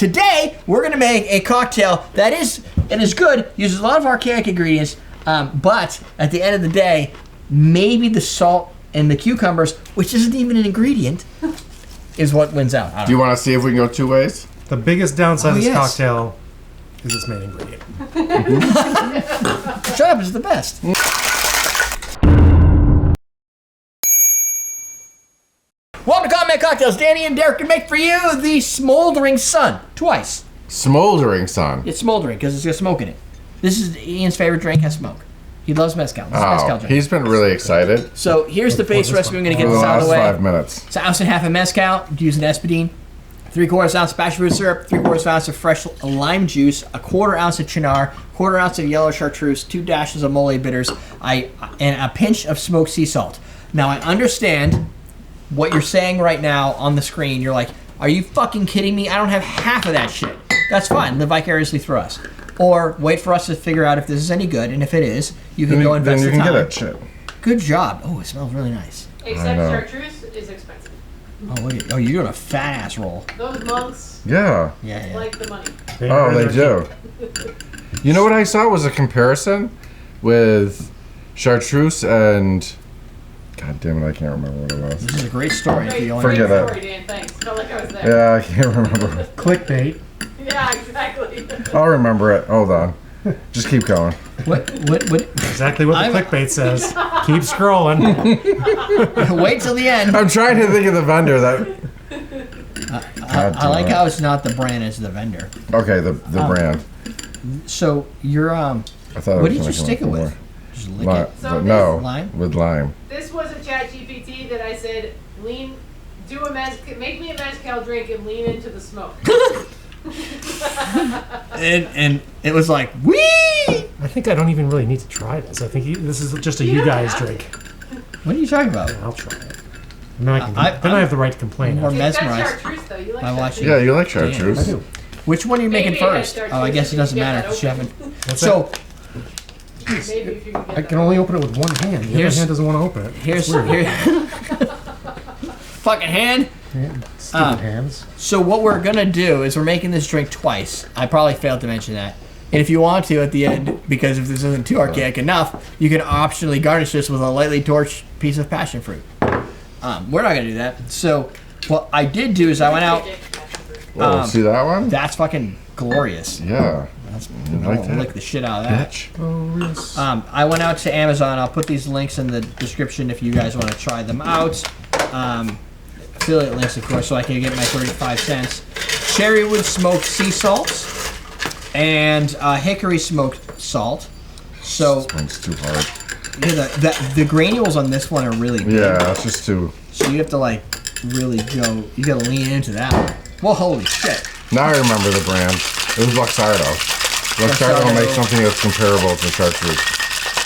today we're gonna make a cocktail that is good, uses a lot of archaic ingredients, but at the end of the day, maybe the salt and the cucumbers, which isn't even an ingredient, is what wins out. Do you want to see if we can go 2 ways? The biggest downside of this cocktail is its main ingredient. Shut up, it's the best. Welcome to Comment Cocktails. Danny and Derrick can make for you the Smoldering Sun twice. Smoldering Sun. It's smoldering because it's got smoke in it. This is Ian's favorite drink, has smoke. He loves Mezcal. This is Mezcal drink. He's been really excited. So here's the base recipe. I'm going to get For this the out of last the way. 5 minutes. It's an ounce and a half of Mezcal. Use an espadín. 3/4 ounce of passion fruit syrup. 3/4 ounce of fresh lime juice. 1/4 ounce of cynar. 1/4 ounce of yellow chartreuse. 2 dashes of mole bitters. And a pinch of smoked sea salt. Now I understand what you're saying right now on the screen. You're like, are you fucking kidding me? I don't have half of that shit. That's fine. Live vicariously through us. Or wait for us to figure out if this is any good, and if it is, you can go invest the time. Then you can get it. Shit. Good job. Oh, it smells really nice. Except chartreuse is expensive. Oh, you're doing a fat ass roll. Those monks Yeah. like the money. They do. You know what I saw was a comparison with chartreuse and... God damn it, I can't remember what it was. This is a great story. Forget it. Story, Dan. Thanks. Felt like I was there. Yeah, I can't remember. Clickbait. Yeah, exactly. I'll remember it. Hold on. Just keep going. What? Exactly what the clickbait says. Keep scrolling. Wait till the end. I'm trying to think of the vendor that... I like how it's not the brand, it's the vendor. Okay, the brand. So you're I thought what did you stick it with? Just lick it. So no, lime? with lime. This was a chat GPT that I said, make me a mezcal drink and lean into the smoke. and it was like, wee! I think I don't even really need to try this. I think this is just a you guys drink. What are you talking about? I'll try it. And then I have the right to complain. More It's mesmerized. got chartreuse though. You like I watch chartreuse? Yeah, you like chartreuse. I do. Which one are you making Maybe I first? had Oh, I guess it doesn't chartreuse. matter because you haven't. What's So Maybe if you can get I can only open it with one hand. The other hand doesn't want to open it. here's fucking hand. Stupid hands. So what we're gonna do is we're making this drink twice. I probably failed to mention that. And if you want to at the end, because if this isn't too archaic enough, you can optionally garnish this with a lightly torched piece of passion fruit. We're not gonna do that. So what I did do is I went out. Oh, see that one? That's fucking glorious. Yeah. That's like I'll that? lick the shit out of that. Bitch. Oh, yes. I went out to Amazon. I'll put these links in the description if you guys want to try them out. Affiliate links, of course, so I can get my 35 cents. Cherrywood smoked sea salts and Hickory smoked salt. So This one's too hard. yeah, the granules on this one are really big. Yeah, it's just too... So you have to like really go. You got to lean into that one. Well, holy shit. Now I remember the brand. It was Luxardo. Luxardo makes something that's comparable to chartreuse.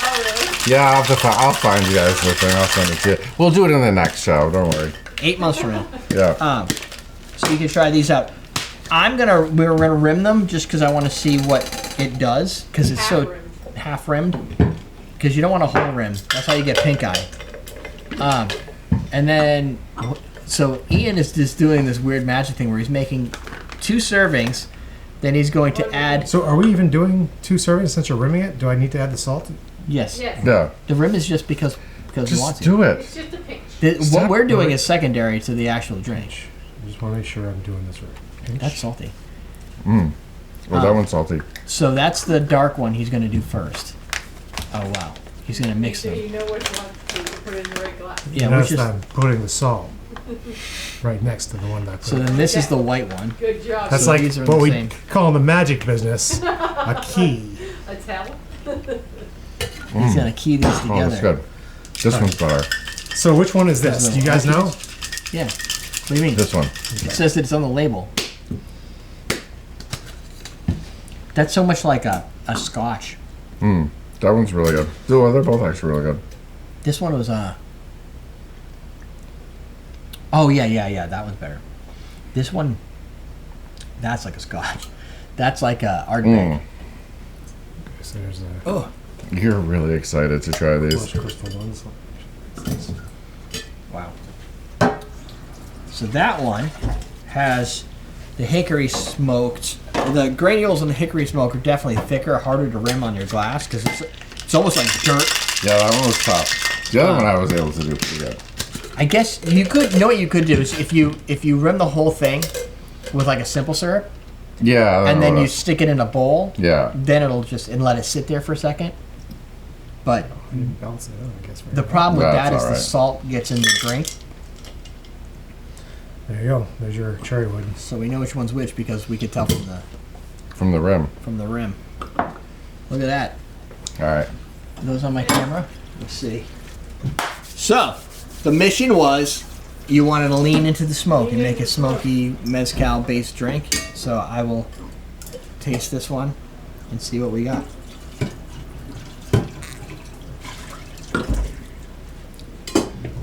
Oh, really? Yeah, I'll find you guys the thing. I'll send it to you. We'll do it in the next show. Don't worry. 8 months from now. Yeah. So you can try these out. We're gonna rim them just because I want to see what it does because it's so half rimmed. Because you don't want a whole rim. That's how you get pink eye. And then, so Ian is just doing this weird magic thing where he's making 2 servings. Then he's going to add. So are we even doing 2 servings since you're rimming it? Do I need to add the salt? Yes. Yes. Yeah. The rim is just because we want Just to. do it. It's just a pinch. What Stop. we're doing is secondary to the actual drink. I just want to make sure I'm doing this right. That's salty. Oh, that one's salty. So that's the dark one he's going to do first. Oh, wow. He's going to mix So them. you know which one to put in the right glass. Yeah, Notice which is, that I'm putting the salt right next to the one that I put. so then this is the white one. Good job. That's so like these are what the we same. call in the magic business a key. A towel. He's going to key these Oh, together. that's good. This one's better. So which one is this? Do you guys know? Yeah. What do you mean? This one. It says that it's on the label. That's so much like a scotch. That one's really good. Oh, they're both actually really good. This one was oh yeah, that one's better. This one, that's like a scotch. That's like a Ardbeg. So there's a Oh, You're really excited to try these. flush crystal ones. wow. So that one has the hickory smoked. The granules in the hickory smoke are definitely thicker, harder to rim on your glass because it's almost like dirt. Yeah, that one was tough. The other one I was able to do pretty good. I guess you could. You know what you could do is if you rim the whole thing with like a simple syrup, Yeah. and then you stick it in a bowl, Yeah. then it'll just and let it sit there for a second. But I didn't balance it out, I guess. the problem with That's that is the alright. salt gets in the drink, There you go. There's your cherrywood. so we know which one's which because we could tell From the rim. from the rim. Look at that. All right. Are those on my camera? Let's see. So, the mission was you wanted to lean into the smoke and make a smoky mezcal-based drink. So I will taste this one and see what we got.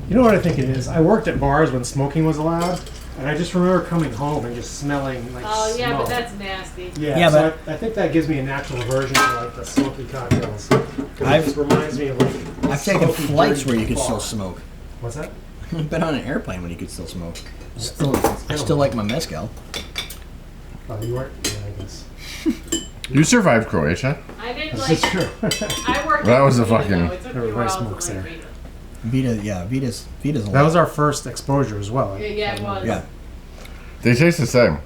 You know what I think it is? I worked at bars when smoking was allowed, and I just remember coming home and just smelling like Oh yeah, smoke. but that's nasty. Yeah, Yeah, so I think that gives me a natural aversion to like the smoky cocktails. 'Cause it just reminds me of like I've taken smoky, flights dirty where you could bar. still smoke. What's that? I've been on an airplane when you could still smoke. I still like my mezcal. Oh, you weren't? Yeah, I guess. You survived Croatia. I didn't This like. is true. I worked. That at was a Viva, fucking- though. It took me a Everybody while to smokes like there. Viva. Vita's a That lot. was our first exposure as well. Yeah, it was. Yeah. They taste the same.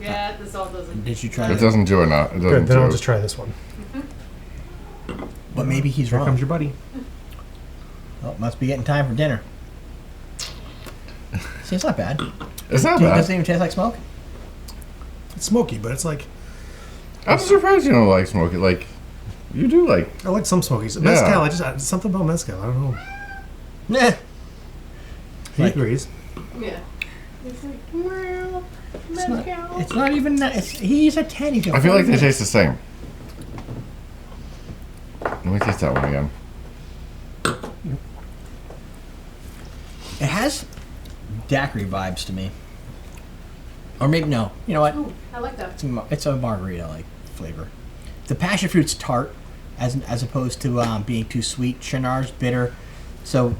Yeah, the salt doesn't. Did you try It it? doesn't do enough. It Good, doesn't then I'll do. just try this one. But maybe he's Here wrong. comes your buddy. Oh, must be getting time for dinner. See, it's not bad. It's not It doesn't bad. even taste like smoke. It's smoky, but it's like I'm surprised you don't like smoking. Like, you do like. I like some smokies. Mezcal, something about mezcal. I don't know. Nah. He Like- agrees. Yeah. It's like, well, mezcal. It's not even that. He's a 10. He's a I feel like they 4. taste the same. Let me taste that one again. It has daiquiri vibes to me. Or maybe no. You know what? Ooh, I like that. It's a margarita like flavor. The passion fruit's tart, as opposed to being too sweet. Chinar's bitter. So,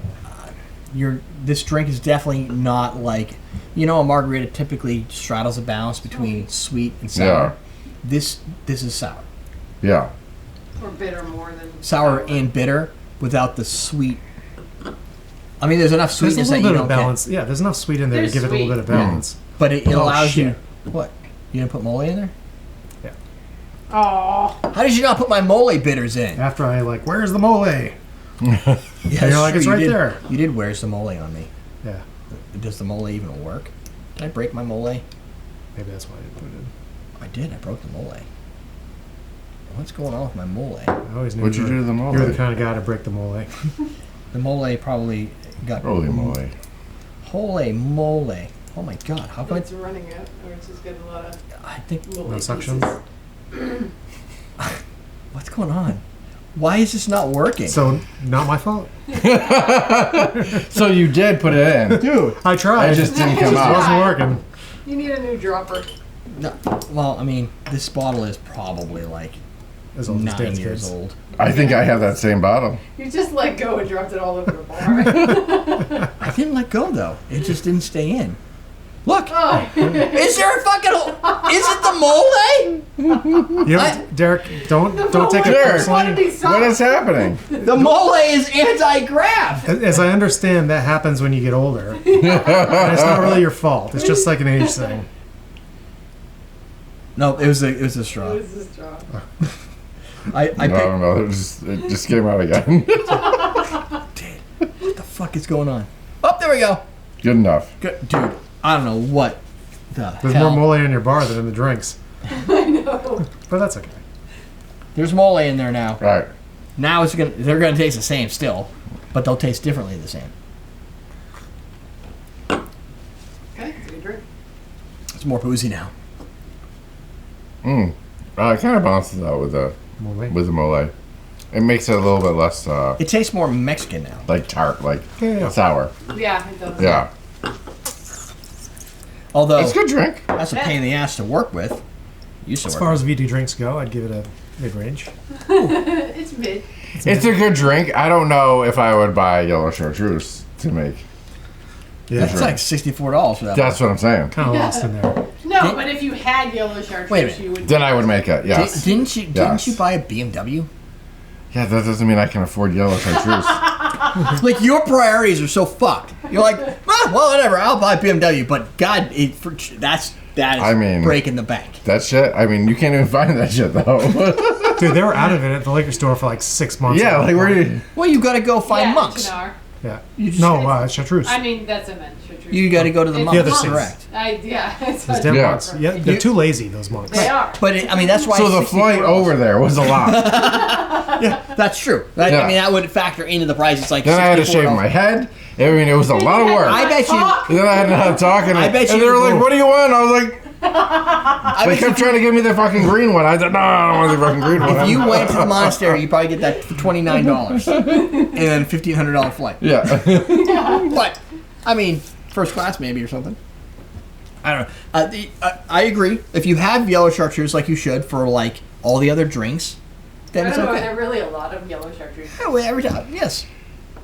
this drink is definitely not like, a margarita typically straddles a balance between sweet and sour. Yeah. This is sour. Yeah. Or bitter more than Sour and bitter without the sweet. I mean, there's enough There's a sweetness that little you bit don't of balance. Yeah, there's enough sweet in there There's to give it a little sweet. bit of balance. get. But it Oh, allows shit. you. What? You didn't put mole in there? Oh, How did you not put my mole bitters in? After I where's the mole? Yeah, you're like, it's you right did- there. You did where's the mole on me. Yeah, Does the mole even work? Did I break my mole? maybe that's why I didn't put it in. I did. I broke the mole. What's going on with my mole? I always knew What'd you were- do to the mole? You're the kind of guy to break the mole. The mole probably got. Holy moly. Holy moly. Oh my god. How come it's running out, or it's just getting a lot of I think. little No pieces. suction. What's going on? Why is this not working? So not my fault. So you did put it in. Dude. I tried. It just didn't It come just out. wasn't working. You need a new dropper. No, well, I mean, this bottle is probably like As old as 9 Dan's years kids. old. I think I have that same bottle. You just let go and dropped it all over the bar. I didn't let go though. It just didn't stay in. Look. Oh. Is there a fucking? Is it the mole? You know, I- Derek, don't take it Derek, personally. What is happening? The mole is anti-grav. As I understand, that happens when you get older. And it's not really your fault. It's just like an age thing. No, it was a straw. This is drop. I I picked. don't know. It just came out again. What the fuck is going on? Oh, there we go. Good enough. Good, dude. I don't know what the There's hell. more mole in your bar than in the drinks. I know. But that's okay. There's mole in there now. Right. Now they're gonna taste the same still, but they'll taste differently the same. Okay, it's a good drink. It's more boozy now. It kind of balances out with the Mole. mole. It makes it a little bit less It tastes more Mexican now. like tart, like Yeah. sour. Yeah, it does. Yeah. Although It's a good drink. that's a pain in the ass to work with. Used to As work far with. as VD drinks go, I'd give it a mid-range. It's mid. It's a good drink. I don't know if I would buy yellow chartreuse to make. Yeah, That's like $64 for that. That's what I'm saying. kind of lost in there. No, Did- but if you had yellow Wait a chartreuse, minute. you would. Then I would make it. Yes. Didn't you Yes. buy a BMW? Yeah, that doesn't mean I can afford yellow chartreuse. Like your priorities are so fucked. You're like, well, whatever. I'll buy BMW, but God, that is I mean- breaking the bank. That shit. I mean, you can't even find that shit though. Dude, they were out of it at the liquor store for like 6 months. yeah, at like one where point. you? Well, you got to go find yeah, monks. Cynar. Yeah. You just- No, chartreuse. I mean, that's a man. Chartreuse. You got to go to the It's monks. other states. Correct. Yeah. It's Those damn Yeah. monks. Yeah, they're too lazy, those monks. They are. But I mean, that's why. So it's the flight $64. over there was a lot. That's true. I Yeah. mean, that would factor into the price. It's like Then I had to shave $64. my head. I mean, it was a lot of work. I bet you. And then I had to have talk, and, I bet and you- they were like, "What do you want?" I was like, I "They bet kept you, trying to give me the fucking green one." I said, "No, I don't want the fucking green one." if you went to the monastery, you probably get that for $29 and then $1,500 flight. yeah, But I mean, first class maybe or something. I don't know. I agree. If you have yellow chartreuse like you should for like all the other drinks, then I it's don't know. Are okay. there really a lot of yellow chartreuse? Yeah, well, every time, yes.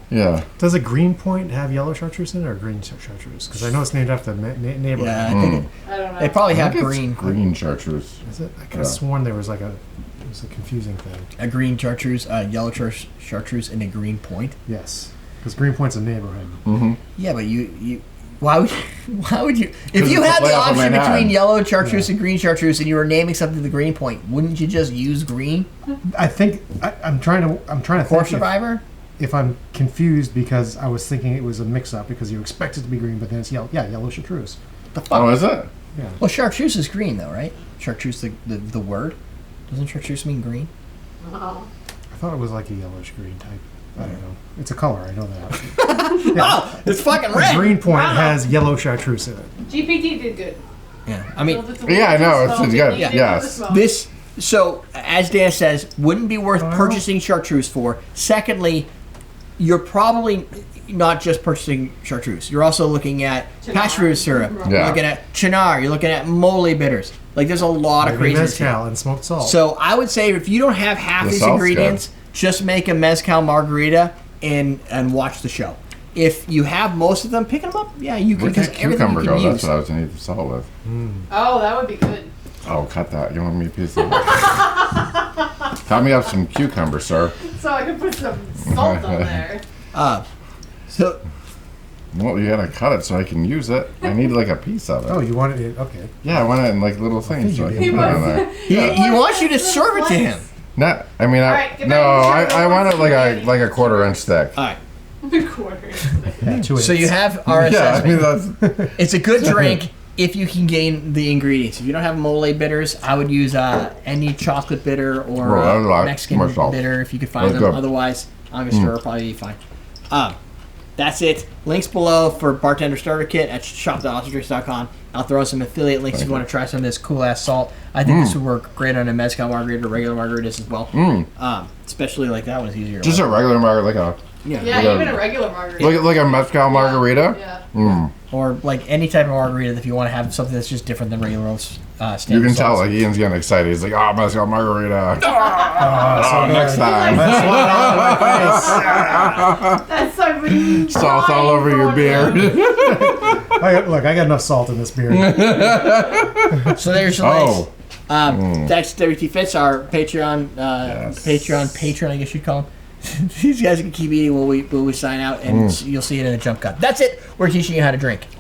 yeah. Does a green point have yellow chartreuse in it or green chartreuse? Because I know it's named after the neighborhood. Yeah, I think I don't know. they probably I have think it's green green chartreuse. Is it? I could have sworn there was like it was a confusing thing. a green chartreuse, yellow chartreuse, and a green point. Yes. Because Green Point's a neighborhood. Mm-hmm. Yeah, but you why would you if 'Cause you it's had a the playoff of option Manhattan. between yellow chartreuse and green chartreuse and you were naming something the green point, wouldn't you just use green? I think I'm trying to Horse think Survivor? if I'm confused because I was thinking it was a mix-up because you expect it to be green, but then it's yellow. Yeah, yellow chartreuse. The fuck? Oh, is it? Yeah. Well, chartreuse is green though, right? Chartreuse, the word. Doesn't chartreuse mean green? Oh. I thought it was like a yellowish green type. I don't know. It's a color. I know that. Oh, it's fucking The red. Green Point Wow. has yellow chartreuse in it. GPT did good. Yeah, I mean, Yeah, I know, it's good. Yeah. Yes. this. So, as Dan says, wouldn't be worth purchasing chartreuse for. Secondly, you're probably not just purchasing chartreuse. You're also looking at pasture syrup. Yeah. You're looking at cynar. You're looking at mole bitters. Like, there's a lot of Maybe crazy mezcal and smoked salt. So I would say if you don't have half The these salt's ingredients, just make a mezcal margarita and watch the show. If you have most of them, picking them up, yeah, you can. Where'd Because that everything cucumber you go? can That's use. what I was going to need the salt with. Oh, that would be good. Oh, cut that. You want me a piece of Cut me up some cucumber, sir. So I could put some salt on there. So Well, you gotta cut it so I can use it. I need like a piece of it. Oh, you wanted it? Okay. Yeah, I want it in like little things so I can He put it on there. he wants you to serve it to him. Not, I mean, Alright, get no, back to the I show. want it like a quarter-inch thick. All right. Quarters. Yeah, 2 So you have our Yeah, I mean assessment. that's It's a good drink if you can gain the ingredients. If you don't have mole bitters, I would use any chocolate bitter or Well, I like Mexican more salt. bitter if you could find That's them. good. Otherwise, Angostura will probably be fine. That's it. Links below for Bartender Starter Kit at shop.awesomedrinks.com. I'll throw some affiliate links if you want to try some of this cool-ass salt. I think this would work great on a mezcal margarita or regular margaritas as well. Especially like that one is easier. to just a like. regular margarita, like Yeah, Like even a regular margarita. like a mezcal margarita. Yeah. Or like any type of margarita if you want to have something that's just different than regular standard You can tell salts. like Ian's getting excited. He's like, "Oh, mezcal margarita." so Next time, That's so many salt all over your beard. Look, I got enough salt in this beer. So there's your links. Oh, That's WT Fits, our Patreon, patron, I guess you'd call him. These guys can keep eating while we sign out, and you'll see it in the jump cut. That's it. We're teaching you how to drink.